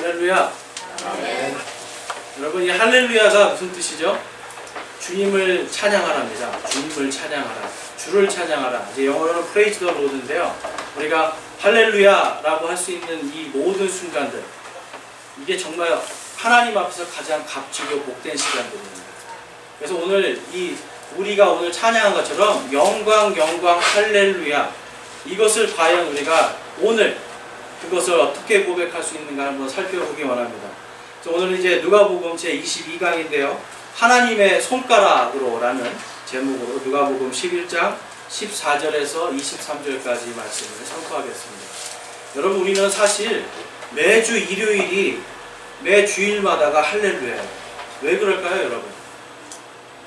할렐루야. 아멘. 여러분, 이 할렐루야가 무슨 뜻이죠? 주님을 찬양하랍니다. 주님을 찬양하라. 주를 찬양하라. 이제 영어로는 praise the Lord인데요. 우리가 할렐루야라고 할 수 있는 이 모든 순간들, 이게 정말 하나님 앞에서 가장 값지고 복된 시간들입니다. 그래서 오늘 우리가 오늘 찬양한 것처럼 영광 영광 할렐루야, 이것을 과연 우리가 오늘 그것을 어떻게 고백할 수 있는가 한번 살펴보기 원합니다. 그래서 오늘은 이제 누가복음 제 22강인데요. 하나님의 손가락으로라는 제목으로 누가복음 11장 14절에서 23절까지 말씀을 선포하겠습니다. 여러분, 우리는 사실 매주 일요일이 매 주일마다가 할렐루야예요. 왜 그럴까요, 여러분?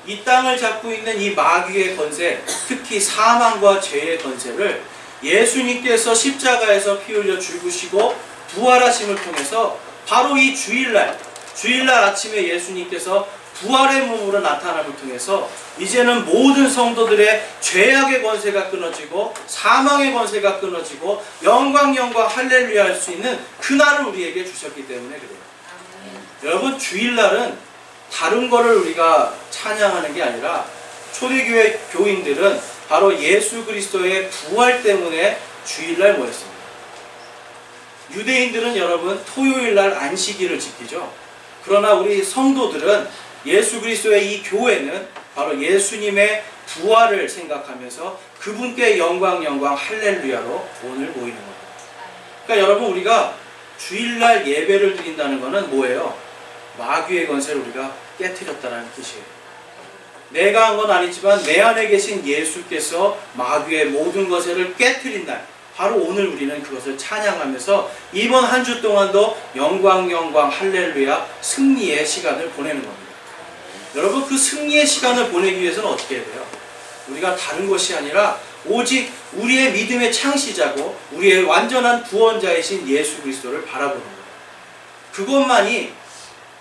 이 땅을 잡고 있는 이 마귀의 권세, 특히 사망과 죄의 권세를 예수님께서 십자가에서 피 흘려 죽으시고 부활하심을 통해서 바로 이 주일날 아침에 예수님께서 부활의 몸으로 나타남을 통해서 이제는 모든 성도들의 죄악의 권세가 끊어지고 사망의 권세가 끊어지고 영광 할렐루야 할 수 있는 그날을 우리에게 주셨기 때문에 그래요. 여러분, 주일날은 다른 거를 우리가 찬양하는 게 아니라 초대교회 교인들은 바로 예수 그리스도의 부활 때문에 주일날 모였습니다. 유대인들은 여러분 토요일날 안식일을 지키죠. 그러나 우리 성도들은 예수 그리스도의 이 교회는 바로 예수님의 부활을 생각하면서 그분께 영광 할렐루야로 오늘 모이는 겁니다. 그러니까 여러분, 우리가 주일날 예배를 드린다는 것은 뭐예요? 마귀의 권세를 우리가 깨트렸다는 뜻이에요. 내가 한 건 아니지만 내 안에 계신 예수께서 마귀의 모든 권세를 깨트린 날, 바로 오늘 우리는 그것을 찬양하면서 이번 한 주 동안도 영광 할렐루야 승리의 시간을 보내는 겁니다. 여러분, 그 승리의 시간을 보내기 위해서는 어떻게 해야 돼요? 우리가 다른 것이 아니라 오직 우리의 믿음의 창시자고 우리의 완전한 구원자이신 예수 그리스도를 바라보는 거예요. 그것만이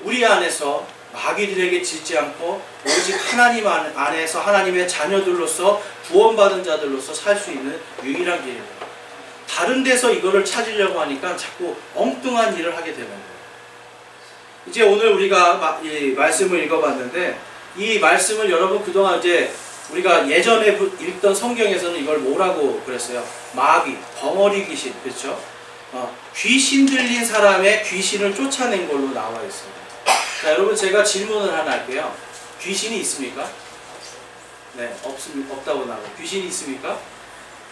우리 안에서 마귀들에게 지지 않고 오직 하나님 안에서 하나님의 자녀들로서 구원받은 자들로서 살 수 있는 유일한 길입니다. 다른 데서 이거를 찾으려고 하니까 자꾸 엉뚱한 일을 하게 되는 거예요. 이제 오늘 우리가 이 말씀을 읽어봤는데, 이 말씀을 여러분 그동안 이제 우리가 예전에 읽던 성경에서는 이걸 뭐라고 그랬어요? 마귀, 벙어리 귀신, 그렇죠? 귀신 들린 사람의 귀신을 쫓아낸 걸로 나와 있습니다. 자, 여러분, 제가 질문을 하나 할게요. 귀신이 있습니까? 네, 없다고 나와요. 귀신이 있습니까?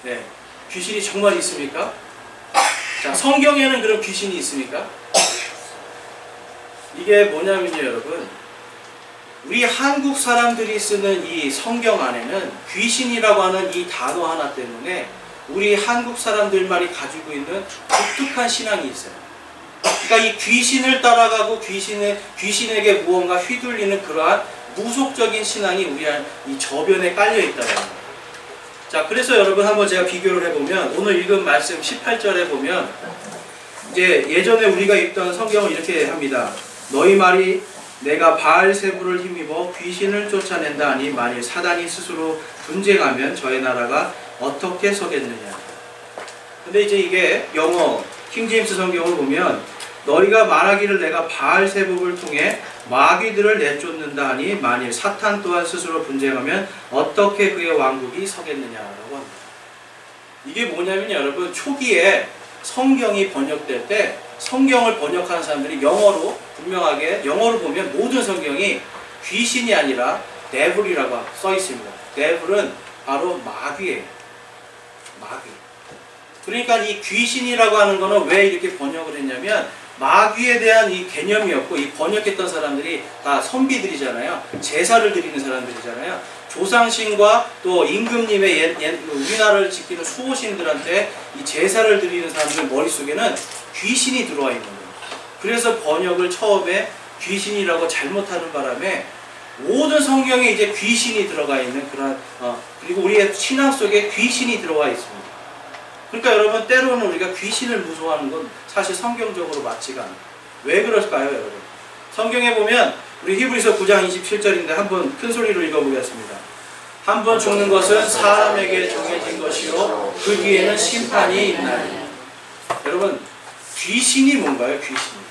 네, 귀신이 정말 있습니까? 자, 성경에는 그럼 귀신이 있습니까? 이게 뭐냐면요, 여러분, 우리 한국 사람들이 쓰는 이 성경 안에는 귀신이라고 하는 이 단어 하나 때문에 우리 한국 사람들만이 가지고 있는 독특한 신앙이 있어요. 그러니까 이 귀신을 따라가고 귀신에게 무언가 휘둘리는 그러한 무속적인 신앙이 우리 이 저변에 깔려 있다는 거예요. 자, 그래서 여러분 한번 제가 비교를 해보면, 오늘 읽은 말씀 18절에 보면 이제 예전에 우리가 읽던 성경을 이렇게 합니다. 너희 말이 내가 바알세부를 힘입어 귀신을 쫓아낸다 하니 만일 사단이 스스로 분쟁하면 저의 나라가 어떻게 서겠느냐. 근데 이제 이게 영어 킹제임스 성경을 보면 너희가 말하기를 내가 바알세부를 통해 마귀들을 내쫓는다 하니 만일 사탄 또한 스스로 분쟁하면 어떻게 그의 왕국이 서겠느냐라고 합니다. 이게 뭐냐면 여러분, 초기에 성경이 번역될 때 성경을 번역하는 사람들이 영어로 분명하게, 영어로 보면 모든 성경이 귀신이 아니라 데블이라고 써 있습니다. 데블은 바로 마귀예요. 마귀. 그러니까 이 귀신이라고 하는 거는 왜 이렇게 번역을 했냐면 마귀에 대한 이 개념이었고, 이 번역했던 사람들이 다 선비들이잖아요. 제사를 드리는 사람들이잖아요. 조상신과 또 임금님의 우리나라를 지키는 수호신들한테 이 제사를 드리는 사람들 머릿속에는 귀신이 들어와 있는 거예요. 그래서 번역을 처음에 귀신이라고 잘못하는 바람에 모든 성경에 이제 귀신이 들어가 있는 그런 그리고 우리의 신앙 속에 귀신이 들어와 있습니다. 그러니까 여러분, 때로는 우리가 귀신을 무서워하는 건 사실 성경적으로 맞지가 않아요. 왜 그럴까요, 여러분? 성경에 보면 우리 히브리서 9장 27절인데 한번 큰 소리로 읽어보겠습니다. 한 번 죽는 것은 사람에게 정해진 것이요 그 뒤에는 심판이 있나니. 여러분, 귀신이 뭔가요? 귀신이.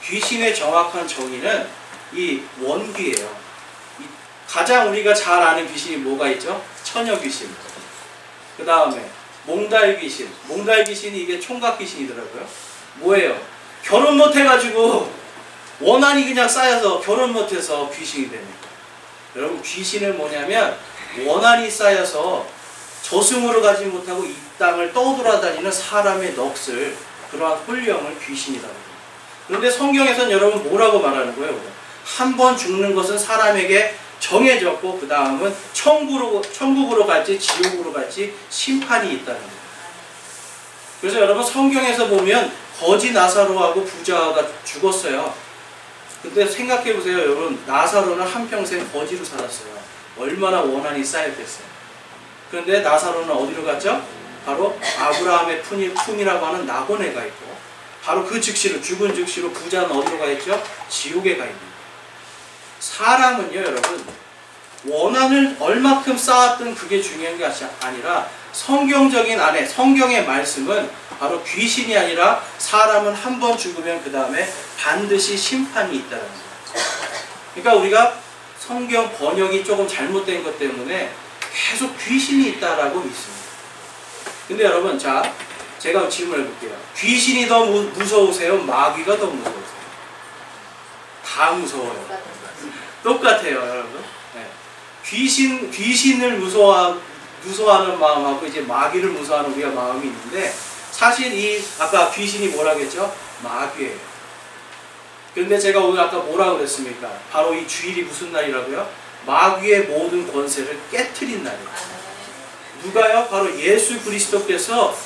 귀신의 정확한 정의는 이 원귀예요. 가장 우리가 잘 아는 귀신이 뭐가 있죠? 처녀 귀신. 그 다음에 몽달 귀신. 몽달 귀신이 이게 총각 귀신이더라고요. 뭐예요? 결혼 못 해가지고 원한이 그냥 쌓여서 결혼 못해서 귀신이 됩니다. 여러분, 귀신은 뭐냐면 원한이 쌓여서 저승으로 가지 못하고 이 땅을 떠돌아다니는 사람의 넋을, 그러한 혼령을 귀신이라고 합니다. 그런데 성경에서는 여러분 뭐라고 말하는 거예요? 한 번 죽는 것은 사람에게 정해졌고 그 다음은 천국으로 갈지 지옥으로 갈지 심판이 있다는 거예요. 그래서 여러분, 성경에서 보면 거지 나사로하고 부자가 죽었어요. 근데 생각해 보세요. 여러분, 나사로는 한평생 거지로 살았어요. 얼마나 원한이 쌓였겠어요. 그런데 나사로는 어디로 갔죠? 바로 아브라함의 품이라고 하는 낙원에 가 있고, 바로 그 즉시로, 죽은 즉시로 부자는 어디로 가 있죠? 지옥에 가 있는. 사람은요, 여러분, 원한을 얼마큼 쌓았든 그게 중요한 게 아니라 성경적인 안에, 성경의 말씀은 바로 귀신이 아니라 사람은 한 번 죽으면 그 다음에 반드시 심판이 있다는 거예요. 그러니까 우리가 성경 번역이 조금 잘못된 것 때문에 계속 귀신이 있다라고 믿습니다. 근데 여러분, 자, 제가 질문해 볼게요. 귀신이 더 무서우세요? 마귀가 더 무서우세요? 다 무서워요. 똑같아요, 여러분. 네. 귀신을 무서워하는 마음하고 이제 마귀를 무서워하는 우리가 마음이 있는데, 사실 아까 귀신이 뭐라고 했죠? 마귀예요. 그런데 제가 오늘 아까 뭐라고 그랬습니까? 바로 이 주일이 무슨 날이라고요? 마귀의 모든 권세를 깨트린 날이에요. 누가요? 바로 예수 그리스도께서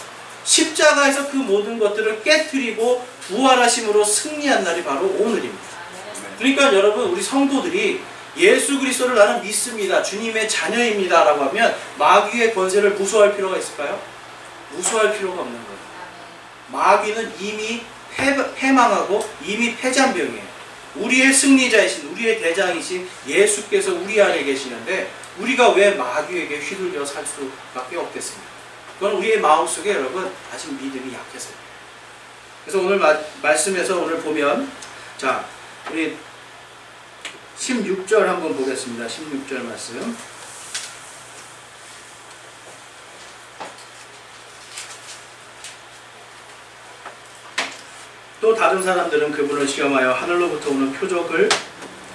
십자가에서 그 모든 것들을 깨트리고 부활하심으로 승리한 날이 바로 오늘입니다. 그러니까 여러분, 우리 성도들이 예수 그리스도를 나는 믿습니다, 주님의 자녀입니다 라고 하면 마귀의 권세를 무서워할 필요가 있을까요? 무서워할 필요가 없는 거예요. 마귀는 이미 패망하고 이미 패잔병이에요. 우리의 승리자이신, 우리의 대장이신 예수께서 우리 안에 계시는데 우리가 왜 마귀에게 휘둘려 살 수밖에 없겠습니까? 그건 우리의 마음속에 여러분 아직 믿음이 약해서요. 그래서 오늘 말씀에서 오늘 보면, 자, 우리 16절 한번 보겠습니다. 16절 말씀. 또 다른 사람들은 그분을 시험하여 하늘로부터 오는 표적을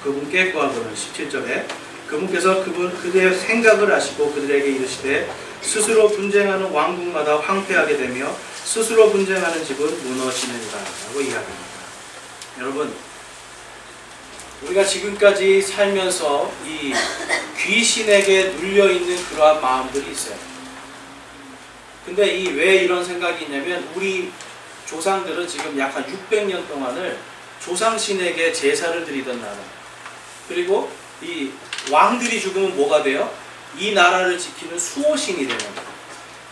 그분께 구하거든. 17절에 그분께서 그들의 생각을 아시고 그들에게 이르시되 스스로 분쟁하는 왕국마다 황폐하게 되며 스스로 분쟁하는 집은 무너지는가 라고 이야기합니다. 여러분, 우리가 지금까지 살면서 이 귀신에게 눌려있는 그러한 마음들이 있어요. 근데 왜 이런 생각이 있냐면, 우리 조상들은 지금 약 한 600년 동안을 조상신에게 제사를 드리던 나라, 그리고 이 왕들이 죽으면 뭐가 돼요? 이 나라를 지키는 수호신이 되는 거예요.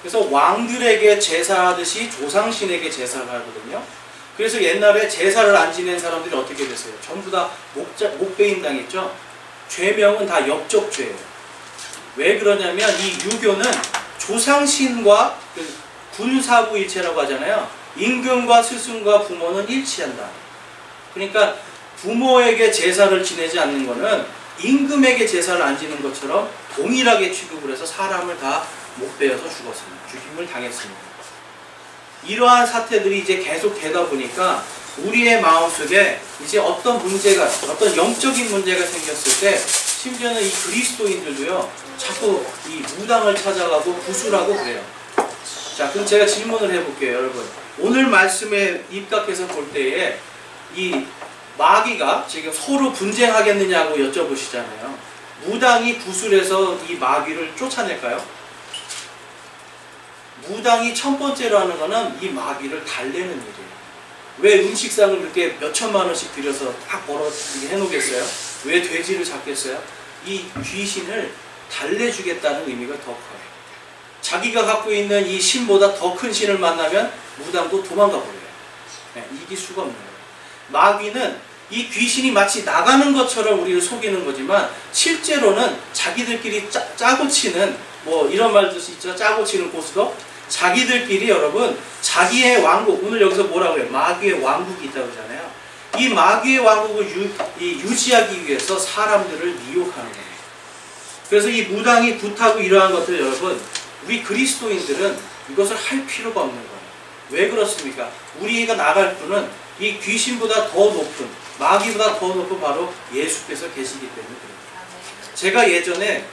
그래서 왕들에게 제사하듯이 조상신에게 제사를 하거든요. 그래서 옛날에 제사를 안 지낸 사람들이 어떻게 됐어요? 전부 다 목베임 당했죠. 죄명은 다 역적죄예요. 왜 그러냐면 이 유교는 조상신과 군사부일체라고 하잖아요. 임금과 스승과 부모는 일치한다. 그러니까 부모에게 제사를 지내지 않는 것은 임금에게 제사를 안 지는 것처럼 동일하게 취급을 해서 사람을 다 목베어서 죽었습니다. 죽임을 당했습니다. 이러한 사태들이 이제 계속 되다 보니까 우리의 마음속에 이제 어떤 문제가, 어떤 영적인 문제가 생겼을 때, 심지어는 이 그리스도인들도요, 자꾸 이 무당을 찾아가고 구술하고 그래요. 자, 그럼 제가 질문을 해볼게요, 여러분. 오늘 말씀에 입각해서 볼 때에 이 마귀가 지금 서로 분쟁하겠느냐고 여쭤보시잖아요. 무당이 구술해서 이 마귀를 쫓아낼까요? 무당이 첫 번째로 하는 거는 이 마귀를 달래는 일이에요. 왜 음식상을 이렇게 몇 천만 원씩 들여서 딱 벌어지게 해놓겠어요? 왜 돼지를 잡겠어요? 이 귀신을 달래주겠다는 의미가 더 커요. 자기가 갖고 있는 이 신보다 더 큰 신을 만나면 무당도 도망가 버려요. 네, 이길 수가 없는 거예요. 마귀는 이 귀신이 마치 나가는 것처럼 우리를 속이는 거지만 실제로는 자기들끼리 짜고 치는, 뭐 이런 말도 있죠. 짜고 치는 고스톱. 자기들끼리 여러분 자기의 왕국, 오늘 여기서 뭐라고 해요? 마귀의 왕국이 있다고 하잖아요. 이 마귀의 왕국을 유지하기 위해서 사람들을 미혹하는 거예요. 그래서 이 무당이 굿하고 이러한 것들 여러분, 우리 그리스도인들은 이것을 할 필요가 없는 거예요. 왜 그렇습니까? 우리가 나갈 분은 이 귀신보다 더 높은, 마귀보다 더 높은 바로 예수께서 계시기 때문에 그래요. 제가 예전에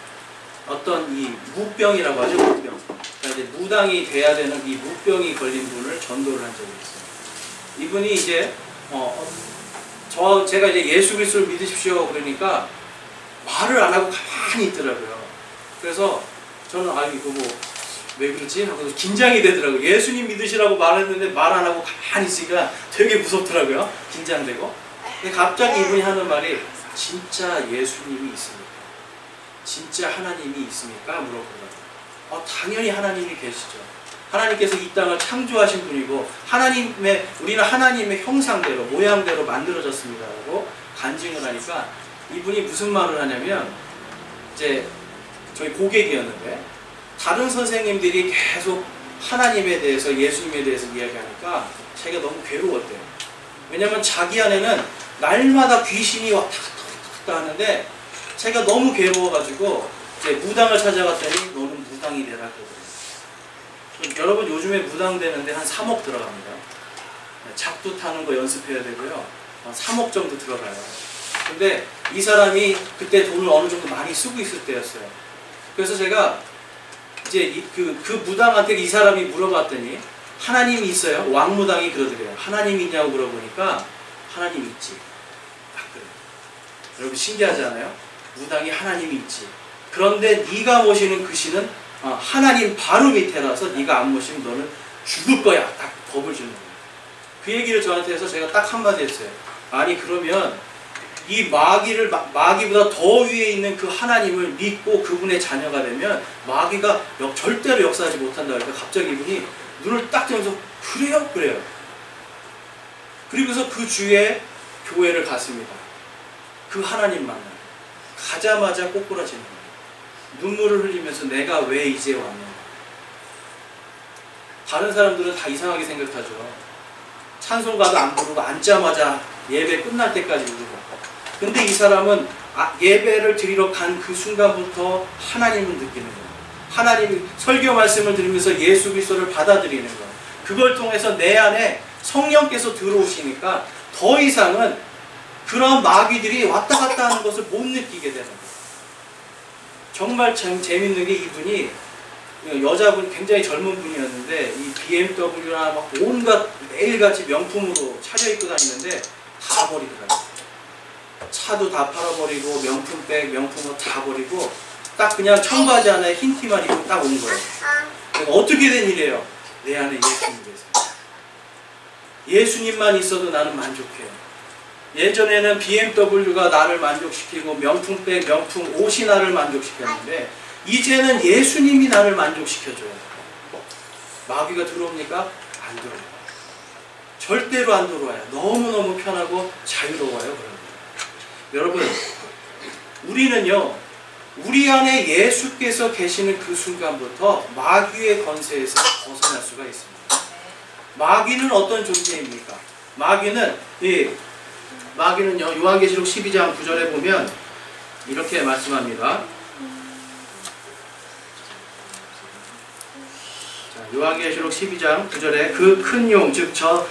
어떤 이 무병이라고 하죠, 무병. 그러니까 이제 무당이 돼야 되는 이 무병이 걸린 분을 전도를 한 적이 있어요. 이분이 이제 제가 이제 예수 그리스도를 믿으십시오 그러니까 말을 안 하고 가만히 있더라고요. 그래서 저는 이거 뭐 왜 그러지? 하고 긴장이 되더라고요. 예수님 믿으시라고 말했는데 말 안 하고 가만히 있으니까 되게 무섭더라고요. 긴장되고. 근데 갑자기 이분이 하는 말이 진짜 예수님이 있습니까? 진짜 하나님이 있습니까? 물어보더라고요. 당연히 하나님이 계시죠. 하나님께서 이 땅을 창조하신 분이고 우리는 하나님의 형상대로 모양대로 만들어졌습니다 라고 간증을 하니까 이분이 무슨 말을 하냐면 이제 저희 고객이었는데 다른 선생님들이 계속 하나님에 대해서 예수님에 대해서 이야기하니까 자기가 너무 괴로웠대요. 왜냐면 자기 안에는 날마다 귀신이 왔다 갔다 하는데 자기가 너무 괴로워가지고 이제 무당을 찾아갔더니 너는 무당이 되라 그러더래요. 여러분 요즘에 무당 되는데 한 3억 들어갑니다. 작두 타는 거 연습해야 되고요. 한 3억 정도 들어가요. 근데 이 사람이 그때 돈을 어느 정도 많이 쓰고 있을 때였어요. 그래서 제가 이제 그 무당한테 이 사람이 물어봤더니 하나님이 있어요? 왕무당이 그러더래요. 하나님이 있냐고 물어보니까 하나님 있지. 그래요. 여러분 신기하지 않아요? 무당이 하나님이 있지. 그런데 네가 모시는 그 신은 하나님 바로 밑에라서 네가 안 모시면 너는 죽을 거야. 딱 법을 주는 거예요. 그 얘기를 저한테 해서 제가 딱 한마디 했어요. 아니 그러면 이 마귀보다 더 위에 있는 그 하나님을 믿고 그분의 자녀가 되면 마귀가 절대로 역사하지 못한다. 그러니까 갑자기 이분이 눈을 딱 뜨면서 그래요? 그래요. 그리고서 그 주에 교회를 갔습니다. 그 하나님 만나. 가자마자 꼬꾸라지는 거예요. 눈물을 흘리면서 내가 왜 이제 왔냐. 다른 사람들은 다 이상하게 생각하죠. 찬송가도 안 부르고 앉자마자 예배 끝날 때까지 부르고. 근데 이 사람은 예배를 드리러 간 그 순간부터 하나님을 느끼는 거예요. 하나님 설교 말씀을 들으면서 예수 그리스도를 받아들이는 거예요. 그걸 통해서 내 안에 성령께서 들어오시니까 더 이상은 그런 마귀들이 왔다 갔다 하는 것을 못 느끼게 되는 거예요. 정말 참 재밌는 게 이분이 여자분 굉장히 젊은 분이었는데 이 BMW나 막 온갖 매일같이 명품으로 차려입고 다니는데 다 버리더라고요. 차도 다 팔아버리고 명품백, 명품옷 다 버리고 딱 그냥 청바지 안에 흰 티만 입고 딱 온 거예요. 어떻게 된 일이에요? 내 안에 예수님이 계세요. 예수님만 있어도 나는 만족해요. 예전에는 BMW가 나를 만족시키고 명품백, 명품 옷이 나를 만족시켰는데 이제는 예수님이 나를 만족시켜줘요. 마귀가 들어옵니까? 안 들어와요. 절대로 안 들어와요. 너무너무 편하고 자유로워요. 여러분, 우리는요, 우리 안에 예수께서 계시는 그 순간부터 마귀의 권세에서 벗어날 수가 있습니다. 마귀는 어떤 존재입니까? 마귀는요, 요한계시록 12장 9절에 보면 이렇게 말씀합니다. 자, 요한계시록 12장 9절에 그 큰 용, 즉 저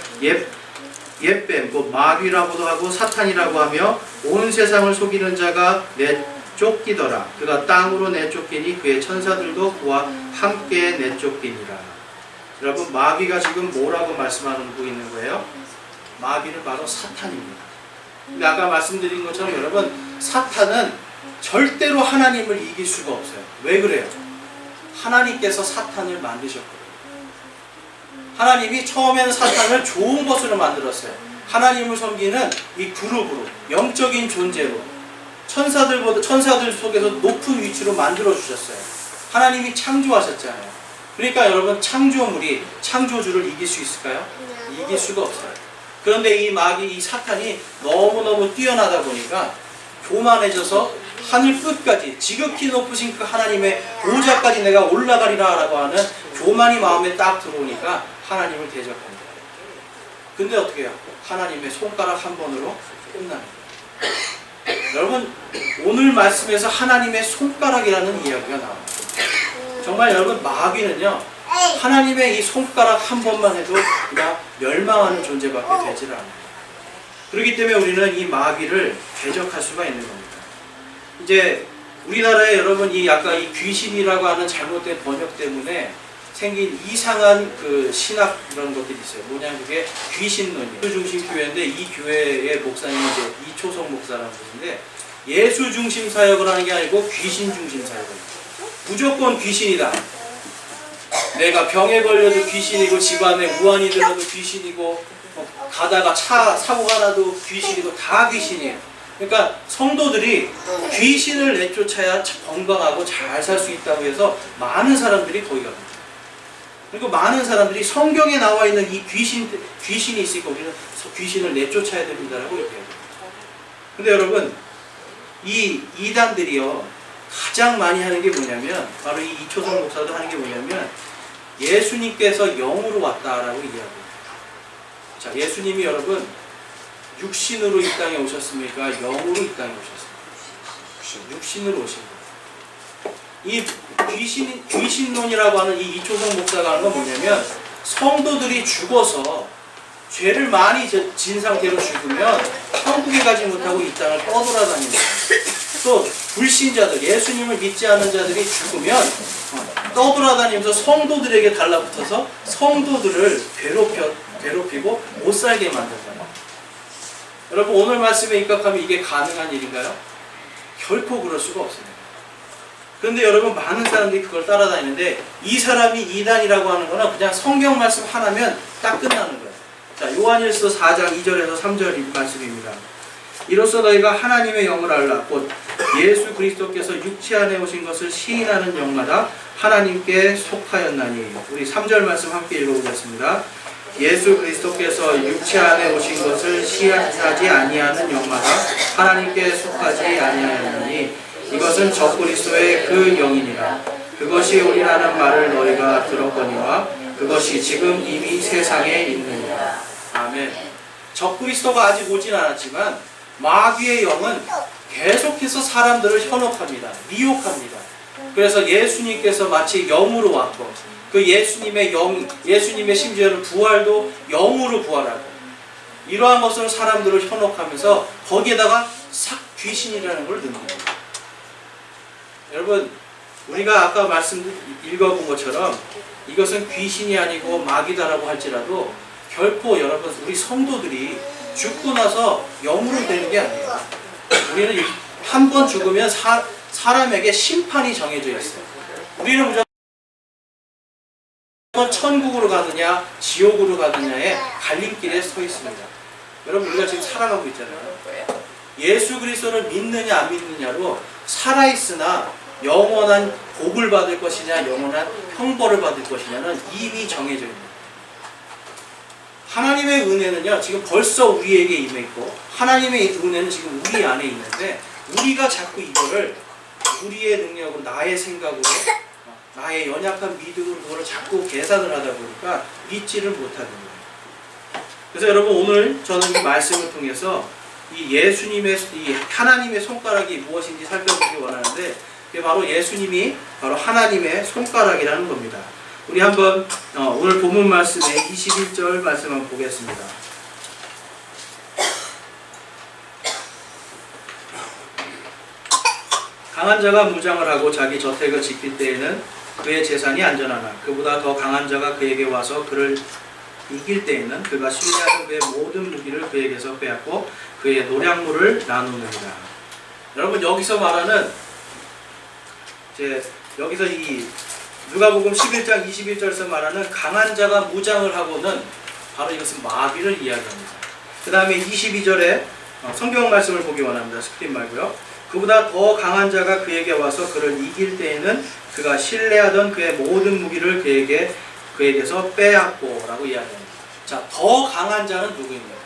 옛뱀, 곧 마귀라고도 하고 사탄이라고 하며 온 세상을 속이는 자가 내쫓기더라. 그가 땅으로 내쫓기니 그의 천사들도 그와 함께 내쫓기니라. 여러분, 마귀가 지금 뭐라고 말씀하고 있는 거예요? 마귀는 바로 사탄입니다. 근데 아까 말씀드린 것처럼 여러분, 사탄은 절대로 하나님을 이길 수가 없어요. 왜 그래요? 하나님께서 사탄을 만드셨거든요. 하나님이 처음에는 사탄을 좋은 것으로 만들었어요. 하나님을 섬기는 이 그룹으로, 영적인 존재로, 천사들 속에서 높은 위치로 만들어주셨어요. 하나님이 창조하셨잖아요. 그러니까 여러분, 창조물이 창조주를 이길 수 있을까요? 이길 수가 없어요. 그런데 이 사탄이 너무너무 뛰어나다 보니까 교만해져서 하늘 끝까지, 지극히 높으신 그 하나님의 보좌까지 내가 올라가리라 라고 하는 교만이 마음에 딱 들어오니까 하나님을 대적합니다. 근데 어떻게 해요? 하나님의 손가락 한 번으로 끝나는 거예요. 여러분, 오늘 말씀에서 하나님의 손가락이라는 이야기가 나와요. 정말 여러분, 마귀는요, 하나님의 이 손가락 한 번만 해도 그냥 멸망하는 존재밖에 되질 않아요. 그렇기 때문에 우리는 이 마귀를 대적할 수가 있는 겁니다. 이제 우리나라에 여러분 이 약간 이 귀신이라고 하는 잘못된 번역 때문에 생긴 이상한 그 신학 이런 것들이 있어요. 뭐냐, 그게 귀신론이에요. 예수 중심 교회인데 이 교회의 목사님이 이제 이초성 목사라는 분인데, 예수 중심 사역을 하는 게 아니고 귀신 중심 사역을 해요. 무조건 귀신이다. 내가 병에 걸려도 귀신이고, 집안에 우환이 들어도 귀신이고, 가다가 차 사고가 나도 귀신이고, 다 귀신이에요. 그러니까 성도들이 귀신을 내쫓아야 건강하고 잘 살 수 있다고 해서 많은 사람들이 거기 갑니다. 그리고 많은 사람들이 성경에 나와 있는 이 귀신이 있으니까 우리는 귀신을 내쫓아야 됩니다라고 얘기해요. 근데 여러분, 이 이단들이요, 가장 많이 하는 게 뭐냐면, 바로 이 이초성 목사도 하는 게 뭐냐면, 예수님께서 영으로 왔다라고 얘기하고. 자, 예수님이 여러분 육신으로 이 땅에 오셨습니까? 영으로 이 땅에 오셨습니까? 육신으로 오신 거예요. 이 귀신론이라고 하는 이 이초성 목사가 하는 건 뭐냐면, 성도들이 죽어서 죄를 많이 진 상태로 죽으면 천국에 가지 못하고 이 땅을 떠돌아다니는 거예요. 또 불신자들, 예수님을 믿지 않은 자들이 죽으면 떠돌아다니면서 성도들에게 달라붙어서 성도들을 괴롭히고 못 살게 만든다. 여러분, 오늘 말씀에 입각하면 이게 가능한 일인가요? 결코 그럴 수가 없습니다. 그런데 여러분, 많은 사람들이 그걸 따라다니는데, 이 사람이 이단이라고 하는 거는 그냥 성경 말씀 하나면 딱 끝나는 거예요. 자, 요한일서 4장 2절에서 3절 말씀입니다. 이로써 너희가 하나님의 영을 알라. 곧 예수 그리스도께서 육체 안에 오신 것을 시인하는 영마다 하나님께 속하였나니. 우리 3절 말씀 함께 읽어보겠습니다. 예수 그리스도께서 육체 안에 오신 것을 시인하지 아니하는 영마다 하나님께 속하지 아니하였나니, 이것은 적그리스도의 그 영이니라. 그것이 오리라는 말을 너희가 들었거니와 그것이 지금 이미 세상에 있느니라. 아멘. 적그리스도가 아직 오진 않았지만 마귀의 영은 계속해서 사람들을 현혹합니다. 미혹합니다. 그래서 예수님께서 마치 영으로 왔고, 그 예수님의 심지어는 부활도 영으로 부활하고, 이러한 것으로 사람들을 현혹하면서 거기에다가 귀신이라는 걸 넣는 거예요. 여러분, 우리가 아까 읽어본 것처럼 이것은 귀신이 아니고 마귀다라고 할지라도 결코 여러분, 우리 성도들이 죽고 나서 영으로 되는 게 아니에요. 우리는 한 번 죽으면 사람에게 심판이 정해져 있어요. 우리는 무조건 천국으로 가느냐 지옥으로 가느냐의 갈림길에 서 있습니다. 여러분, 우리가 지금 살아가고 있잖아요. 예수 그리스도를 믿느냐 안 믿느냐로 살아있으나 영원한 복을 받을 것이냐 영원한 형벌을 받을 것이냐는 이미 정해져 있습니다. 하나님의 은혜는요, 지금 벌써 우리에게 임해 있고, 하나님의 은혜는 지금 우리 안에 있는데, 우리가 자꾸 이거를 우리의 능력으로, 나의 생각으로, 나의 연약한 믿음으로 그거를 자꾸 계산을 하다 보니까 믿지를 못하는 거예요. 그래서 여러분, 오늘 저는 이 말씀을 통해서 이 예수님의, 이 하나님의 손가락이 무엇인지 살펴보기 원하는데, 그게 바로 예수님이 바로 하나님의 손가락이라는 겁니다. 우리 한번 오늘 본문 말씀의 21절 말씀 한번 보겠습니다. 강한 자가 무장을 하고 자기 저택을 지킬 때에는 그의 재산이 안전하나, 그보다 더 강한 자가 그에게 와서 그를 이길 때에는 그가 신뢰하는 그의 모든 무기를 그에게서 빼앗고 그의 노량물을 나누느니라. 여러분, 여기서 말하는 여기서 이 누가복음 11장 21절에서 말하는 강한 자가 무장을 하고는 바로 이것은 마귀를 이야기합니다. 그 다음에 22절에 성경 말씀을 보기 원합니다. 스크린 말고요. 그보다 더 강한 자가 그에게 와서 그를 이길 때에는 그가 신뢰하던 그의 모든 무기를 그에게서 빼앗고 라고 이야기합니다. 자, 더 강한 자는 누구입니까?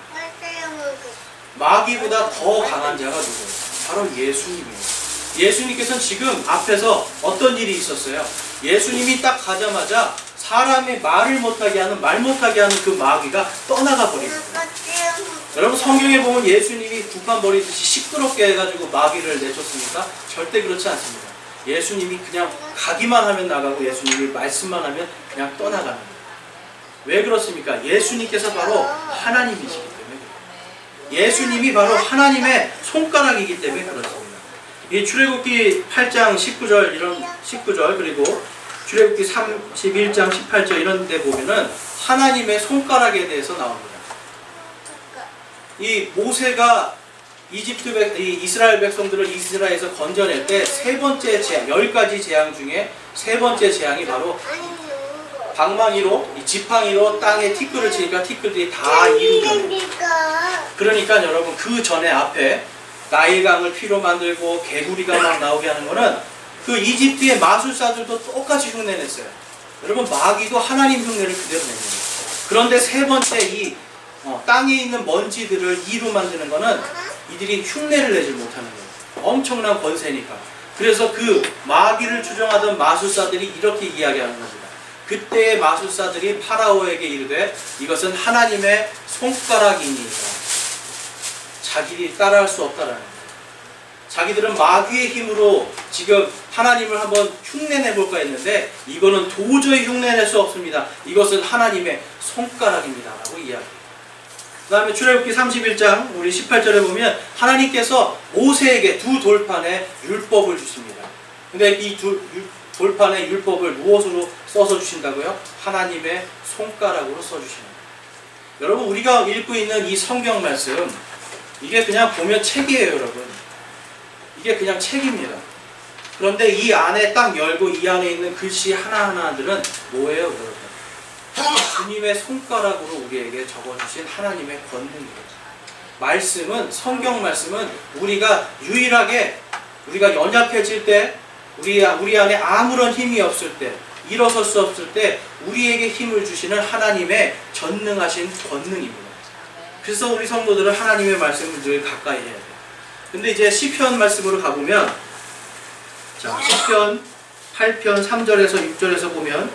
마귀보다 더 강한 자가 누구예요? 바로 예수님이에요. 예수님께서는 지금 앞에서 어떤 일이 있었어요? 예수님이 딱 가자마자 사람의 말을 못하게 하는, 말 못하게 하는 그 마귀가 떠나가 버립니다. 여러분 성경에 보면 예수님이 구판 벌이듯이 시끄럽게 해가지고 마귀를 내쫓습니까? 절대 그렇지 않습니다. 예수님이 그냥 가기만 하면 나가고 예수님이 말씀만 하면 그냥 떠나가는 거예요. 왜 그렇습니까? 예수님께서 바로 하나님이시기 때문에 그래요. 예수님이 바로 하나님의 손가락이기 때문에 그렇습니다. 이 출애굽기 8장 19절 이런 19절 그리고 출애굽기 31장 18절 이런 데 보면은 하나님의 손가락에 대해서 나옵니다. 이 모세가 이스라엘 백성들을 이스라엘에서 건져낼 때 세 번째 재앙, 10가지 재앙 중에 세 번째 재앙이 바로 방망이로, 이 지팡이로 땅에 티끌을 치니까 티끌들이 다 이루게. 그러니까 여러분 그 전에 앞에 나일강을 피로 만들고 개구리가 막 나오게 하는 거는 그 이집트의 마술사들도 똑같이 흉내냈어요. 여러분 마귀도 하나님 흉내를 그대로 냅니다. 그런데 세 번째 이 땅에 있는 먼지들을 이로 만드는 거는 이들이 흉내를 내지 못하는 거예요. 엄청난 권세니까. 그래서 그 마귀를 추종하던 마술사들이 이렇게 이야기하는 겁니다. 그때의 마술사들이 파라오에게 이르되 이것은 하나님의 손가락이니이다. 자기들이 따라할 수 없다라는 거예요. 자기들은 마귀의 힘으로 지금 하나님을 한번 흉내내볼까 했는데 이거는 도저히 흉내낼 수 없습니다. 이것은 하나님의 손가락입니다 라고 이야기해요. 그 다음에 출애굽기 31장 우리 18절에 보면 하나님께서 모세에게 두 돌판에 율법을 주십니다. 근데 이 두 돌판에 율법을 무엇으로 써서 주신다고요? 하나님의 손가락으로 써주십니다. 여러분 우리가 읽고 있는 이 성경 말씀 이게 그냥 보면 책이에요 여러분. 이게 그냥 책입니다. 그런데 이 안에 딱 열고 이 안에 있는 글씨 하나하나들은 뭐예요 여러분? 주님의 손가락으로 우리에게 적어주신 하나님의 권능이에요. 말씀은, 성경 말씀은 우리가 유일하게 우리가 연약해질 때 우리 안에 아무런 힘이 없을 때 일어설 수 없을 때 우리에게 힘을 주시는 하나님의 전능하신 권능입니다. 그래서 우리 성도들은 하나님의 말씀을 늘 가까이 해야 돼요. 근데 이제 시편 말씀으로 가보면 자 시편 8편 3절에서 6절에서 보면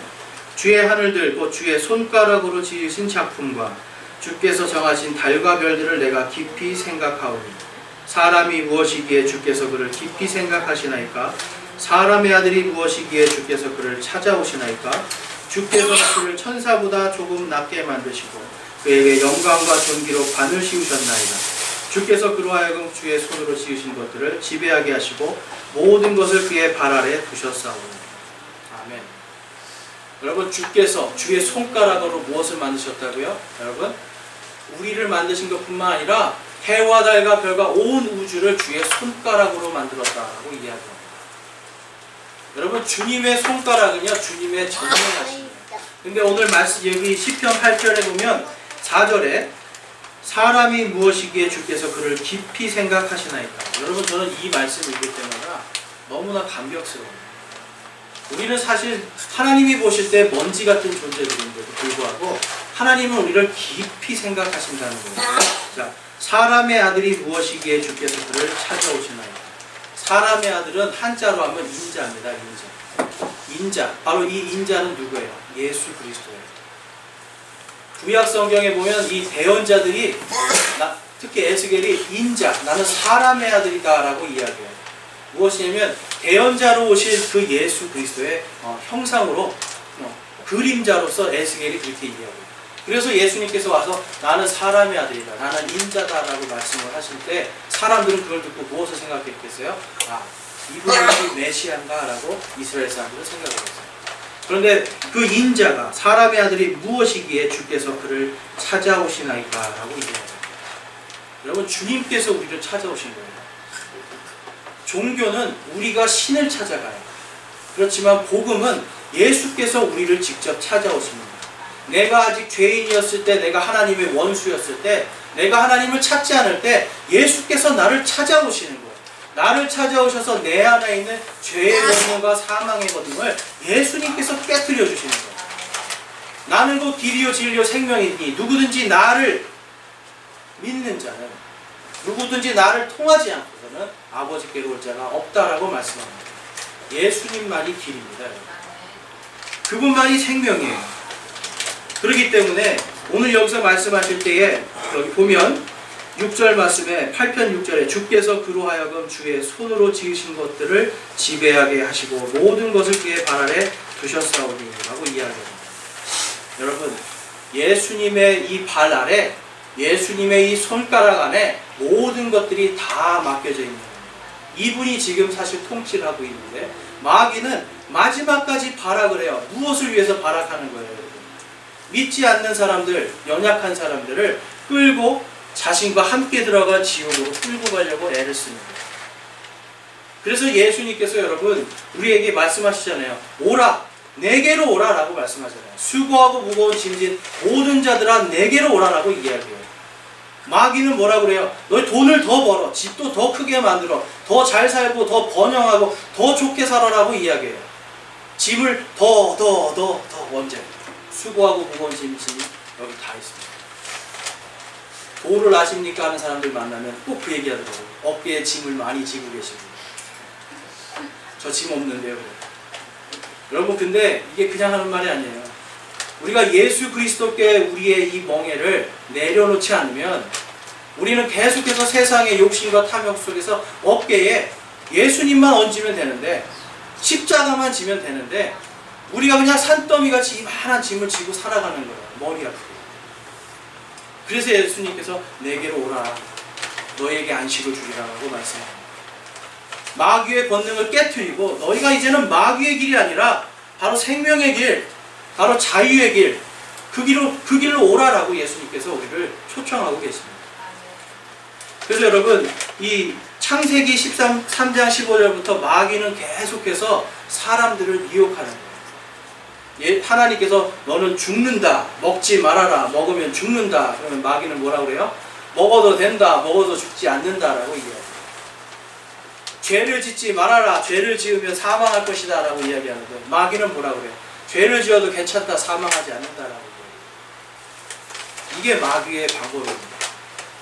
주의 하늘들 곧 주의 손가락으로 지으신 작품과 주께서 정하신 달과 별들을 내가 깊이 생각하오니 사람이 무엇이기에 주께서 그를 깊이 생각하시나이까? 사람의 아들이 무엇이기에 주께서 그를 찾아오시나이까? 주께서 그를 천사보다 조금 낮게 만드시고 그에게 영광과 존귀로 관을 씌우셨나이다. 주께서 그로 하여금 주의 손으로 지으신 것들을 지배하게 하시고 모든 것을 그의 발 아래 두셨사오니. 아멘. 여러분 주께서 주의 손가락으로 무엇을 만드셨다고요? 여러분 우리를 만드신 것뿐만 아니라 해와 달과 별과 온 우주를 주의 손가락으로 만들었다라고 이야기합니다. 여러분 주님의 손가락은요 주님의 전능하십니다. 근데 오늘 말씀 여기 시편 8절에 보면 4절에 사람이 무엇이기에 주께서 그를 깊이 생각하시나이까. 여러분 저는 이 말씀 읽을 때마다 너무나 감격스러워요. 우리는 사실 하나님이 보실 때 먼지 같은 존재들인데도 불구하고 하나님은 우리를 깊이 생각하신다는 거예요. 자, 사람의 아들이 무엇이기에 주께서 그를 찾아오시나이까. 사람의 아들은 한자로 하면 인자입니다. 인자. 바로 이 인자는 누구예요? 예수 그리스도예요. 구약 성경에 보면 이 대언자들이 특히 에스겔이 인자, 나는 사람의 아들이다 라고 이야기해요. 무엇이냐면 대언자로 오실 그 예수 그리스도의 형상으로 그림자로서 에스겔이 그렇게 이야기해요. 그래서 예수님께서 와서 나는 사람의 아들이다, 나는 인자다라고 말씀을 하실 때 사람들은 그걸 듣고 무엇을 생각했겠어요? 아, 이분이 메시아인가? 라고 이스라엘 사람들은 생각했어요. 그런데 그 인자가 사람의 아들이 무엇이기에 주께서 그를 찾아오시나이까? 라고 이야기합니다. 여러분 주님께서 우리를 찾아오신 거예요. 종교는 우리가 신을 찾아가요. 그렇지만 복음은 예수께서 우리를 직접 찾아오십니다. 내가 아직 죄인이었을 때, 내가 하나님의 원수였을 때, 내가 하나님을 찾지 않을 때 예수께서 나를 찾아오시는 거예요. 나를 찾아오셔서 내 안에 있는 죄의 권능과 사망의 권능을 예수님께서 깨뜨려 주시는 거예요. 나는 곧 길이요 진리요 생명이니 누구든지 나를 믿는 자는, 누구든지 나를 통하지 않고서는 아버지께로 올 자가 없다라고 말씀합니다. 예수님만이 길입니다. 그분만이 생명이에요. 그렇기 때문에 오늘 여기서 말씀하실 때에 여기 보면 6절 말씀에 8편 6절에 주께서 그로 하여금 주의 손으로 지으신 것들을 지배하게 하시고 모든 것을 그의 발 아래 두셨사오니 라고 이야기합니다. 여러분, 예수님의 이 발 아래, 예수님의 이 손가락 안에 모든 것들이 다 맡겨져 있는 겁니다. 이분이 지금 사실 통치를 하고 있는데 마귀는 마지막까지 발악을 해요. 무엇을 위해서 발악하는 거예요? 여러분? 믿지 않는 사람들, 연약한 사람들을 끌고 자신과 함께 들어가 지옥으로 끌고 가려고 애를 씁니다. 그래서 예수님께서 여러분 우리에게 말씀하시잖아요. 오라, 내게로 오라 라고 말씀하잖아요. 수고하고 무거운 짐진 모든 자들아 내게로 오라라고 이야기해요. 마귀는 뭐라 그래요? 너희 돈을 더 벌어, 집도 더 크게 만들어, 더 잘 살고 더 번영하고 더 좋게 살아라고 이야기해요. 짐을 더 언제? 수고하고 무거운 짐이 여기 다 있습니다. 도를 아십니까 하는 사람들 만나면 꼭 그 얘기하더라고요. 어깨에 짐을 많이 지고 계시고, 저 짐 없는데요. 여러분, 근데 이게 그냥 하는 말이 아니에요. 우리가 예수 그리스도께 우리의 이 멍에를 내려놓지 않으면 우리는 계속해서 세상의 욕심과 탐욕 속에서 어깨에 예수님만 얹으면 되는데, 십자가만 지면 되는데, 우리가 그냥 산더미같이 이만한 짐을 지고 살아가는 거예요. 머리 아프게. 그래서 예수님께서 내게로 오라, 너에게 안식을 주리라고 말씀합니다. 마귀의 권능을 깨트리고 너희가 이제는 마귀의 길이 아니라 바로 생명의 길, 바로 자유의 길, 그 길로 오라라고 예수님께서 우리를 초청하고 계십니다. 그래서 여러분, 이 창세기 3장 15절부터 마귀는 계속해서 사람들을 유혹하는 거예요. 하나님께서 너는 죽는다, 먹지 말아라, 먹으면 죽는다. 그러면 마귀는 뭐라고 그래요? 먹어도 된다, 먹어도 죽지 않는다라고 이야기해요. 죄를 짓지 말아라, 죄를 지으면 사망할 것이다 라고 이야기하는데 마귀는 뭐라고 그래요? 죄를 지어도 괜찮다, 사망하지 않는다라고 이야기해요. 이게 마귀의 방법입니다.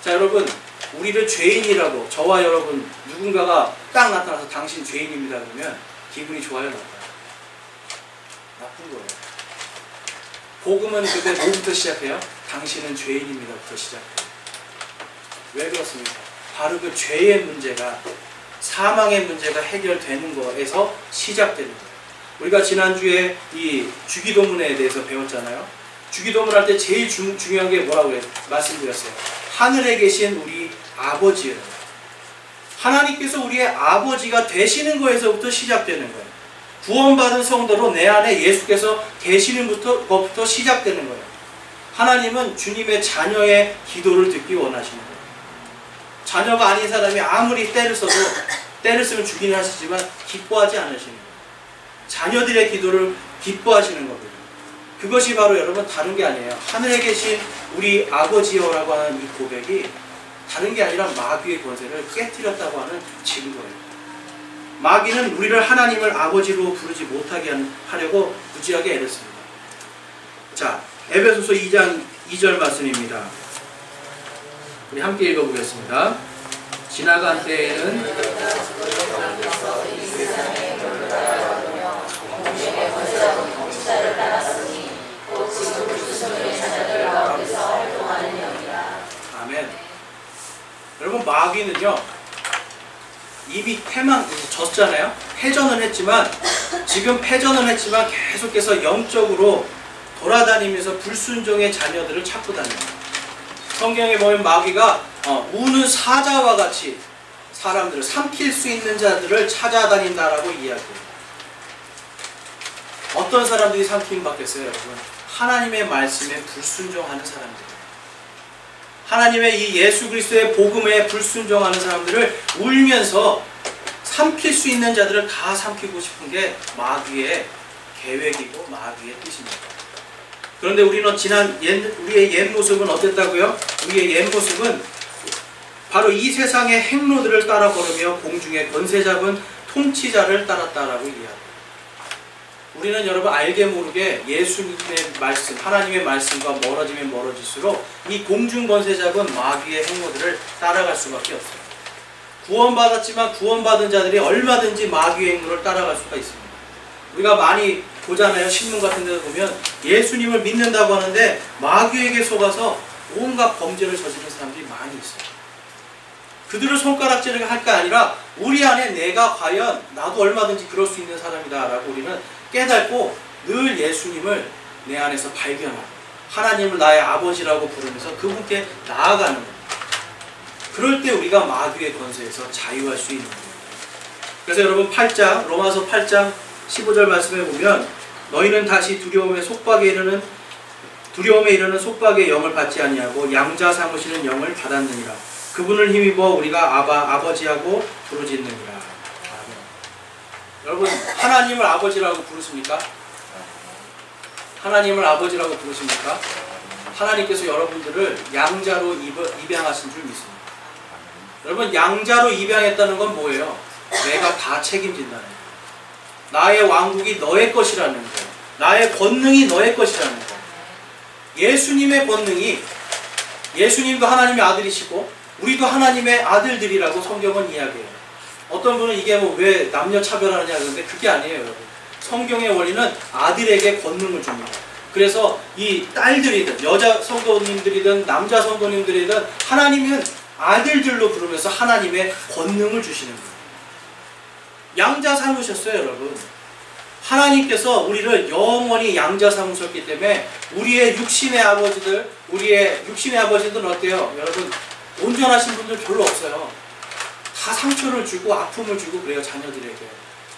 자, 여러분, 우리를 죄인이라고, 저와 여러분 누군가가 딱 나타나서 당신 죄인입니다 그러면 기분이 좋아요, 나빠요? 나쁜 거예요. 복음은 그때 뭐부터 시작해요? 당신은 죄인입니다부터 시작해요. 왜 그렇습니까? 바로 그 죄의 문제가, 사망의 문제가 해결되는 거에서 시작되는 거예요. 우리가 지난주에 이 주기도문에 대해서 배웠잖아요. 주기도문 할 때 제일 중요한 게 뭐라고 말씀드렸어요. 하늘에 계신 우리 아버지예요. 하나님께서 우리의 아버지가 되시는 거에서부터 시작되는 거예요. 구원받은 성도로 내 안에 예수께서 계시는 것부터 시작되는 거예요. 하나님은 주님의 자녀의 기도를 듣기 원하시는 거예요. 자녀가 아닌 사람이 아무리 때를 써도, 때를 쓰면 죽이긴 하시지만 기뻐하지 않으시는 거예요. 자녀들의 기도를 기뻐하시는 거거든요. 그것이 바로 여러분 다른 게 아니에요. 하늘에 계신 우리 아버지여라고 하는 이 고백이 다른 게 아니라 마귀의 권세를 깨뜨렸다고 하는 증거예요. 마귀는 우리를 하나님을 아버지로 부르지 못하게 하려고 무지하게 애를 씁니다. 자, 에베소서 2장 2절 말씀입니다. 우리 함께 읽어보겠습니다. 지나간 때에는 아멘. 여러분, 마귀는요 이미 졌잖아요. 패전은 했지만 계속해서 영적으로 돌아다니면서 불순종의 자녀들을 찾고 다닙니다. 성경에 보면 마귀가 우는 사자와 같이 사람들을 삼킬 수 있는 자들을 찾아다닌다라고 이야기해요. 어떤 사람들이 삼킴 받겠어요, 여러분? 하나님의 말씀에 불순종하는 사람들. 하나님의 이 예수 그리스도의 복음에 불순종하는 사람들을 울면서 삼킬 수 있는 자들을 다 삼키고 싶은 게 마귀의 계획이고 마귀의 뜻입니다. 그런데 우리는 우리의 옛 모습은 어땠다고요? 우리의 옛 모습은 바로 이 세상의 행로들을 따라 걸으며 공중의 권세 잡은 통치자를 따랐다라고 이야기합니다. 우리는 여러분 알게 모르게 예수님의 말씀, 하나님의 말씀과 멀어지면 멀어질수록 이 공중 권세 잡은 마귀의 행로들을 따라갈 수밖에 없어요. 구원받았지만 구원받은 자들이 얼마든지 마귀의 행로를 따라갈 수가 있습니다. 우리가 많이 보잖아요. 신문 같은 데서 보면 예수님을 믿는다고 하는데 마귀에게 속아서 온갖 범죄를 저지른 사람들이 많이 있어요. 그들을 손가락질을 할 게 아니라 우리 안에 내가 과연 나도 얼마든지 그럴 수 있는 사람이다 라고 우리는 깨닫고 늘 예수님을 내 안에서 발견하고 하나님을 나의 아버지라고 부르면서 그분께 나아가는 겁니다. 그럴 때 우리가 마귀의 권세에서 자유할 수 있는 겁니다. 그래서 여러분 로마서 8장 15절 말씀에 보면 너희는 다시 두려움에 이르는 속박의 영을 받지 아니하고 양자 삼으시는 영을 받았느니라. 그분을 힘입어 우리가 아버지하고 부르짖느니라. 아멘. 여러분 하나님을 아버지라고 부르십니까? 하나님을 아버지라고 부르십니까? 하나님께서 여러분들을 양자로 입양하신 줄 믿습니다. 여러분 양자로 입양했다는 건 뭐예요? 내가 다 책임진다는 거예요. 나의 왕국이 너의 것이라는 거예요. 나의 권능이 너의 것이라는 거예요. 예수님의 권능이 예수님도 하나님의 아들이시고 우리도 하나님의 아들들이라고 성경은 이야기해요. 어떤 분은 이게 뭐 왜 남녀 차별하느냐 그러는데 그게 아니에요, 여러분. 성경의 원리는 아들에게 권능을 줍니다. 그래서 이 딸들이든 여자 성도님들이든 남자 성도님들이든 하나님은 아들들로 부르면서 하나님의 권능을 주시는 거예요. 양자 삼으셨어요, 여러분. 하나님께서 우리를 영원히 양자 삼으셨기 때문에 우리의 육신의 아버지들은 어때요? 여러분 온전하신 분들 별로 없어요. 다 상처를 주고 아픔을 주고 그래요, 자녀들에게.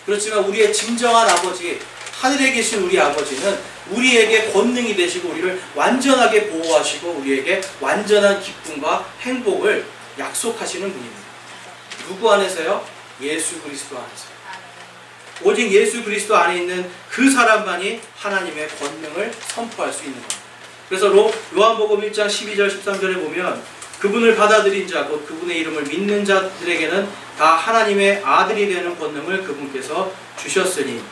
그렇지만 우리의 진정한 아버지, 하늘에 계신 우리 아버지는 우리에게 권능이 되시고 우리를 완전하게 보호하시고 우리에게 완전한 기쁨과 행복을 약속하시는 분입니다. 누구 안에서요? 예수 그리스도 안에서. 오직 예수 그리스도 안에 있는 그 사람만이 하나님의 권능을 선포할 수 있는 겁니다. 그래서 요한복음 1장 12절 13절에 보면 그분을 받아들인 자 곧 그분의 이름을 믿는 자들에게는 다 하나님의 아들이 되는 권능을 그분께서 주셨으니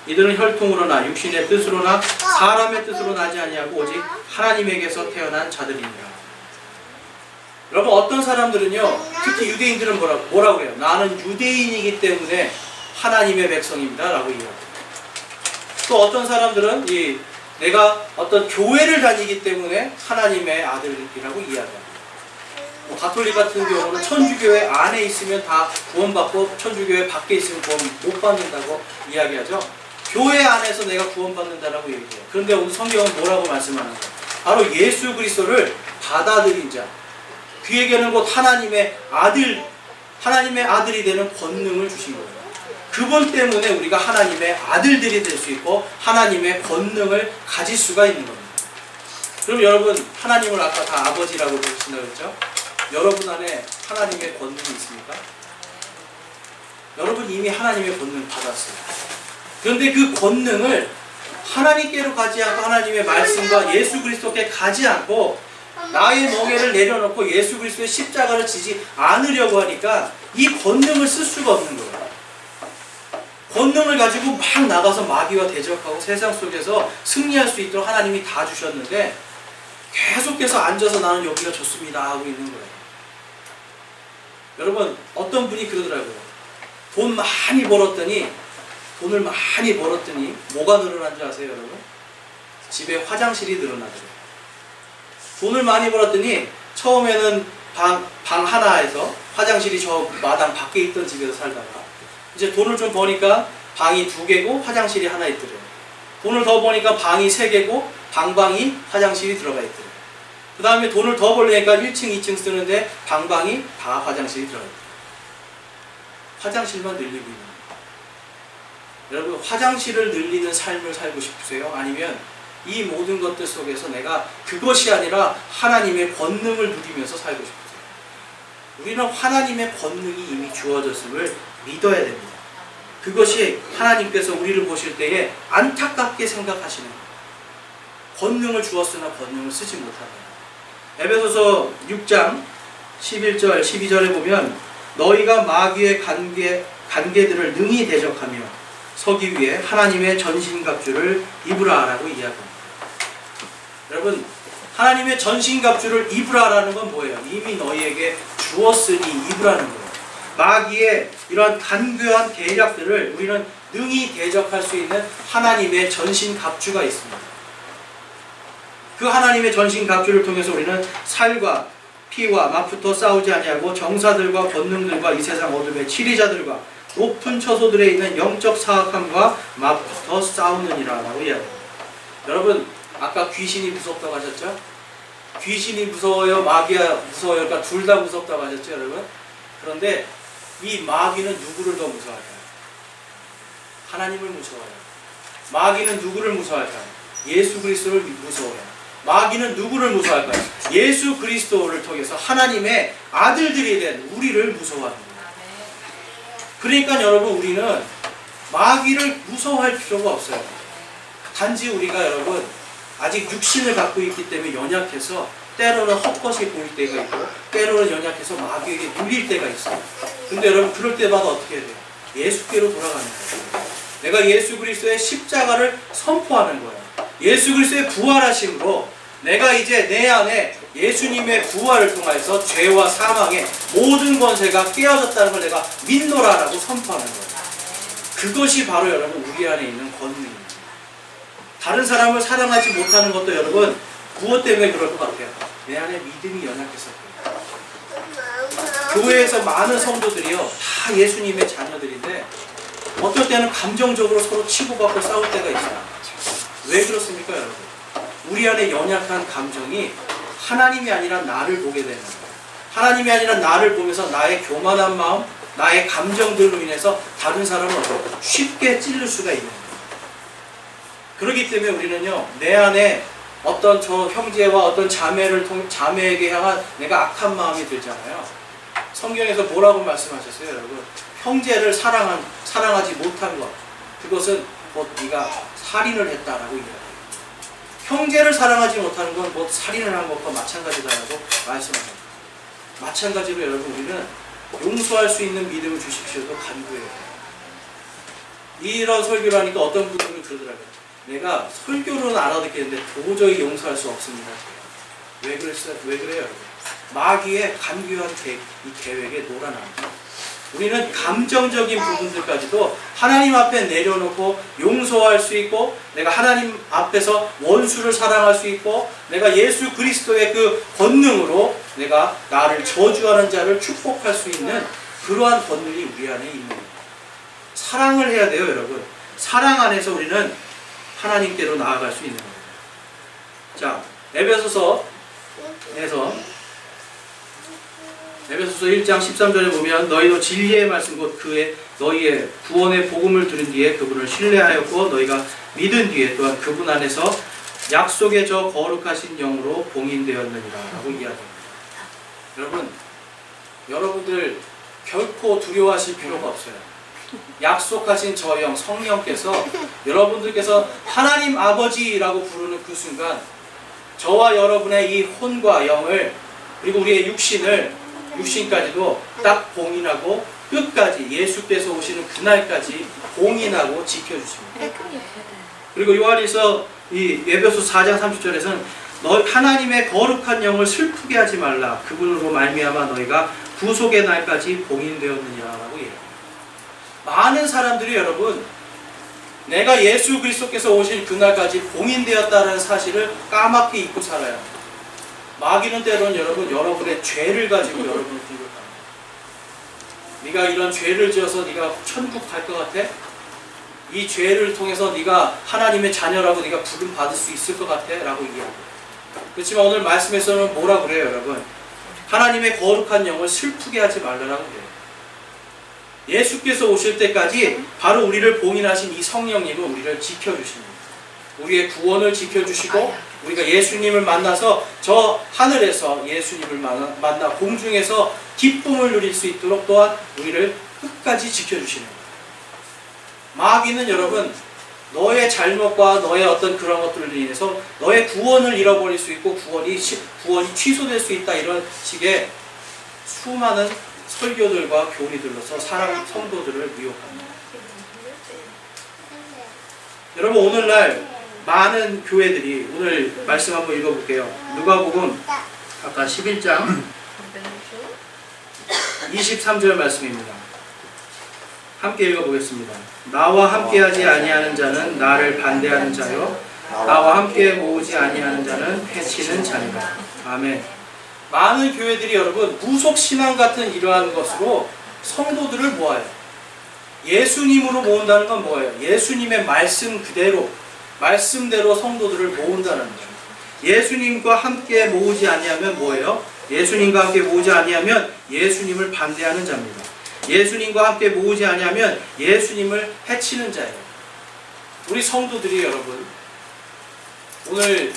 이들은 혈통으로나 육신의 뜻으로나 사람의 뜻으로 나지 아니하고 오직 하나님에게서 태어난 자들이니라. 여러분 어떤 사람들은요, 특히 유대인들은 뭐라고 해요? 나는 유대인이기 때문에 하나님의 백성입니다 라고 이야기해요. 또 어떤 사람들은 내가 어떤 교회를 다니기 때문에 하나님의 아들이라고 이야기합니다. 가톨릭 같은 경우는 천주교회 안에 있으면 다 구원받고 천주교회 밖에 있으면 구원 못 받는다고 이야기하죠. 교회 안에서 내가 구원받는다라고 얘기해요. 그런데 오늘 성경은 뭐라고 말씀하는 거예요? 바로 예수 그리스도를 받아들인 자, 그에게는 곧 하나님의 아들이 되는 권능을 주신 거예요. 그분 때문에 우리가 하나님의 아들들이 될 수 있고 하나님의 권능을 가질 수가 있는 겁니다. 그럼 여러분 하나님을 아까 다 아버지라고 부르신다고 했죠? 여러분 안에 하나님의 권능이 있습니까? 여러분 이미 하나님의 권능을 받았어요. 그런데 그 권능을 하나님께로 가지 않고 하나님의 말씀과 예수 그리스도께 가지 않고 나의 멍에를 내려놓고 예수 그리스도의 십자가를 지지 않으려고 하니까 이 권능을 쓸 수가 없는 거예요. 권능을 가지고 막 나가서 마귀와 대적하고 세상 속에서 승리할 수 있도록 하나님이 다 주셨는데 계속해서 앉아서 나는 여기가 좋습니다 하고 있는 거예요. 여러분 어떤 분이 그러더라고요. 돈을 많이 벌었더니 뭐가 늘어난 줄 아세요, 여러분? 집에 화장실이 늘어나더라고요. 돈을 많이 벌었더니 처음에는 방 하나에서 화장실이 저 마당 밖에 있던 집에서 살다가 이제 돈을 좀 버니까 방이 2개고 화장실이 하나 있더래요. 돈을 더 버니까 방이 3개고 방방이 화장실이 들어가 있더래요. 그 다음에 돈을 더 벌려니까 1층, 2층 쓰는데 방방이 다 화장실이 들어가 있더래요. 화장실만 늘리고 있는 거예요. 여러분 화장실을 늘리는 삶을 살고 싶으세요? 아니면 이 모든 것들 속에서 내가 그것이 아니라 하나님의 권능을 누리면서 살고 싶으세요? 우리는 하나님의 권능이 이미 주어졌음을 믿어야 됩니다. 그것이 하나님께서 우리를 보실 때에 안타깝게 생각하시는 거예요. 권능을 주었으나 권능을 쓰지 못한다. 에베소서 6장 11절 12절에 보면 너희가 마귀의 관계들을 능히 대적하며 서기 위해 하나님의 전신갑주를 입으라라고 이야기합니다. 여러분 하나님의 전신갑주를 입으라라는 건 뭐예요? 이미 너희에게 주었으니 입으라는 거예요. 마귀의 이러한 간교한 계략들을 우리는 능히 대적할 수 있는 하나님의 전신갑주가 있습니다. 그 하나님의 전신갑주를 통해서 우리는 살과 피와 맞붙어 싸우지 아니하고 정사들과 권능들과 이 세상 어둠의 치리자들과 높은 처소들에 있는 영적 사악함과 맞붙어 싸우느니라 라고 이야기합니다. 여러분, 아까 귀신이 무섭다고 하셨죠? 귀신이 무서워요? 마귀가 무서워요? 그러니까 둘 다 무섭다고 하셨죠, 여러분? 그런데 이 마귀는 누구를 더 무서워할까요? 하나님을 무서워해요. 마귀는 누구를 무서워할까요? 예수 그리스도를 무서워해요. 마귀는 누구를 무서워할까요? 예수 그리스도를 통해서 하나님의 아들들이 된 우리를 무서워합니다. 그러니까 여러분, 우리는 마귀를 무서워할 필요가 없어요. 단지 우리가 여러분 아직 육신을 갖고 있기 때문에 연약해서 때로는 헛것이 보일 때가 있고 때로는 연약해서 마귀에게 눌릴 때가 있어요. 근데 여러분, 그럴 때마다 어떻게 해야 돼요? 예수께로 돌아가는 거예요. 내가 예수 그리스도의 십자가를 선포하는 거예요. 예수 그리스도의 부활하심으로 내가 이제 내 안에 예수님의 부활을 통해서 죄와 사망의 모든 권세가 깨어졌다는 걸 내가 믿노라라고 선포하는 거예요. 그것이 바로 여러분 우리 안에 있는 권능입니다. 다른 사람을 사랑하지 못하는 것도 여러분 무엇 때문에 그럴 것 같아요? 내 안에 믿음이 연약해서 그래요. 교회에서 많은 성도들이요 다 예수님의 자녀들인데 어떨 때는 감정적으로 서로 치고받고 싸울 때가 있어요. 왜 그렇습니까, 여러분? 우리 안에 연약한 감정이 하나님이 아니라 나를 보게 되는 거예요. 하나님이 아니라 나를 보면서 나의 교만한 마음, 나의 감정들로 인해서 다른 사람을 쉽게 찔릴 수가 있는 거예요. 그렇기 때문에 우리는요, 내 안에 어떤 저 형제와 어떤 자매에게 향한 내가 악한 마음이 들잖아요. 성경에서 뭐라고 말씀하셨어요, 여러분? 형제를 사랑하지 못한 것, 그것은 곧 네가 살인을 했다라고 이야기해요. 형제를 사랑하지 못하는 건 뭐 살인을 한 것과 마찬가지다라고 말씀합니다. 마찬가지로 여러분, 우리는 용서할 수 있는 믿음을 주십시오도 간구해요. 이런 설교를 하니까 어떤 분들은 그러더라고요. 내가 설교로는 알아듣겠는데 도저히 용서할 수 없습니다. 왜 그랬어요? 왜 그래요, 여러분? 마귀의 간교한 이 계획에 놀아납니다. 우리는 감정적인 부분들까지도 하나님 앞에 내려놓고 용서할 수 있고, 내가 하나님 앞에서 원수를 사랑할 수 있고, 내가 예수 그리스도의 그 권능으로 내가 나를 저주하는 자를 축복할 수 있는 그러한 권능이 우리 안에 있는 거예요. 사랑을 해야 돼요, 여러분. 사랑 안에서 우리는 하나님께로 나아갈 수 있는 거예요. 자, 에베소서 1장 13절에 보면 너희도 진리의 말씀 곧 그의 너희의 구원의 복음을 들은 뒤에 그분을 신뢰하였고 너희가 믿은 뒤에 또한 그분 안에서 약속의 저 거룩하신 영으로 봉인되었느니라 라고 이야기합니다. 여러분들 결코 두려워하실 필요가 없어요. 약속하신 저 영, 성령께서 여러분들께서 하나님 아버지라고 부르는 그 순간 저와 여러분의 이 혼과 영을 그리고 우리의 육신까지도 딱 봉인하고 끝까지 예수께서 오시는 그날까지 봉인하고 지켜주십니다. 그리고 요한일서 이 에베소 4장 30절에서는 하나님의 거룩한 영을 슬프게 하지 말라. 그분으로 말미암아 너희가 구속의 날까지 봉인되었느니라라고 얘기합니다. 많은 사람들이 여러분 내가 예수 그리스도께서 오실 그날까지 봉인되었다는 사실을 까맣게 잊고 살아요. 마귀는 때로는 여러분의 죄를 가지고 여러분을 공격합니다. 네가 이런 죄를 지어서 네가 천국 갈 것 같아? 이 죄를 통해서 네가 하나님의 자녀라고 네가 부름 받을 수 있을 것 같아? 라고 얘기합니다. 그렇지만 오늘 말씀에서는 뭐라 그래요, 여러분? 하나님의 거룩한 영을 슬프게 하지 말라라고 해요. 예수께서 오실 때까지 바로 우리를 봉인하신 이 성령님은 우리를 지켜주십니다. 우리의 구원을 지켜주시고 우리가 예수님을 만나서 저 하늘에서 예수님을 만나 공중에서 기쁨을 누릴 수 있도록 또한 우리를 끝까지 지켜주시는 거예요. 마귀는 여러분 너의 잘못과 너의 어떤 그런 것들로 인해서 너의 구원을 잃어버릴 수 있고 구원이 취소될 수 있다, 이런 식의 수많은 설교들과 교리들로서 성도들을 미혹합니다. 여러분, 오늘날 많은 교회들이 오늘 말씀 한번 읽어볼게요. 누가복음 아까 11장 23절 말씀입니다. 함께 읽어보겠습니다. 나와 함께하지 아니하는 자는 나를 반대하는 자요, 나와 함께 모으지 아니하는 자는 해치는 자니라. 아멘. 많은 교회들이 여러분 무속신앙 같은 이러한 것으로 성도들을 모아요. 예수님으로 모은다는 건 뭐예요? 예수님의 말씀 그대로, 말씀대로 성도들을 모은다는 거죠. 예수님과 함께 모으지 아니하면 뭐예요? 예수님과 함께 모으지 아니하면 예수님을 반대하는 자입니다. 예수님과 함께 모으지 아니하면 예수님을 해치는 자예요. 우리 성도들이 여러분 오늘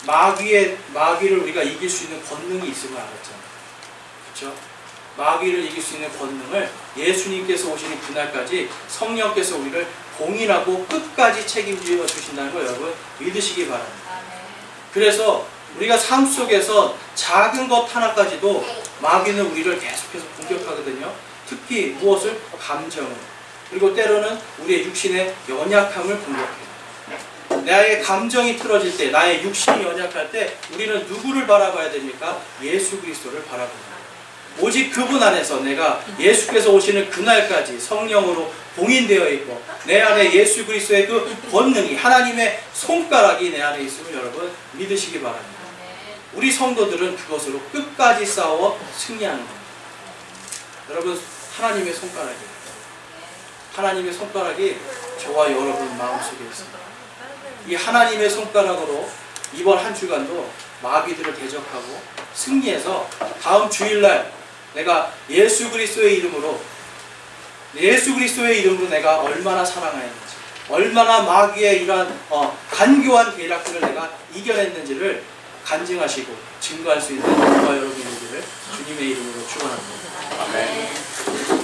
마귀를 우리가 이길 수 있는 권능이 있음을 알았잖아요. 그렇죠? 마귀를 이길 수 있는 권능을 예수님께서 오시는 그날까지 성령께서 우리를 봉인하고 끝까지 책임져 주신다는 걸 여러분 믿으시기 바랍니다. 그래서 우리가 삶 속에서 작은 것 하나까지도 마귀는 우리를 계속해서 공격하거든요. 특히 무엇을? 감정을. 그리고 때로는 우리의 육신의 연약함을 공격해요. 나의 감정이 틀어질 때, 나의 육신이 연약할 때 우리는 누구를 바라봐야 됩니까? 예수 그리스도를 바라봅니다. 오직 그분 안에서 내가 예수께서 오시는 그날까지 성령으로 봉인되어 있고 내 안에 예수 그리스도의 그 권능이, 하나님의 손가락이 내 안에 있음을 여러분 믿으시기 바랍니다. 우리 성도들은 그것으로 끝까지 싸워 승리하는 겁니다. 여러분, 하나님의 손가락이에요. 하나님의 손가락이 저와 여러분 마음속에 있습니다. 이 하나님의 손가락으로 이번 한 주간도 마귀들을 대적하고 승리해서 다음 주일날 내가 예수 그리스도의 이름으로 내가 얼마나 사랑하였는지, 얼마나 마귀의 이러한 간교한 계략들을 내가 이겨냈는지를 간증하시고 증거할 수 있는 저와 여러분들을 주님의 이름으로 축원합니다. 아멘.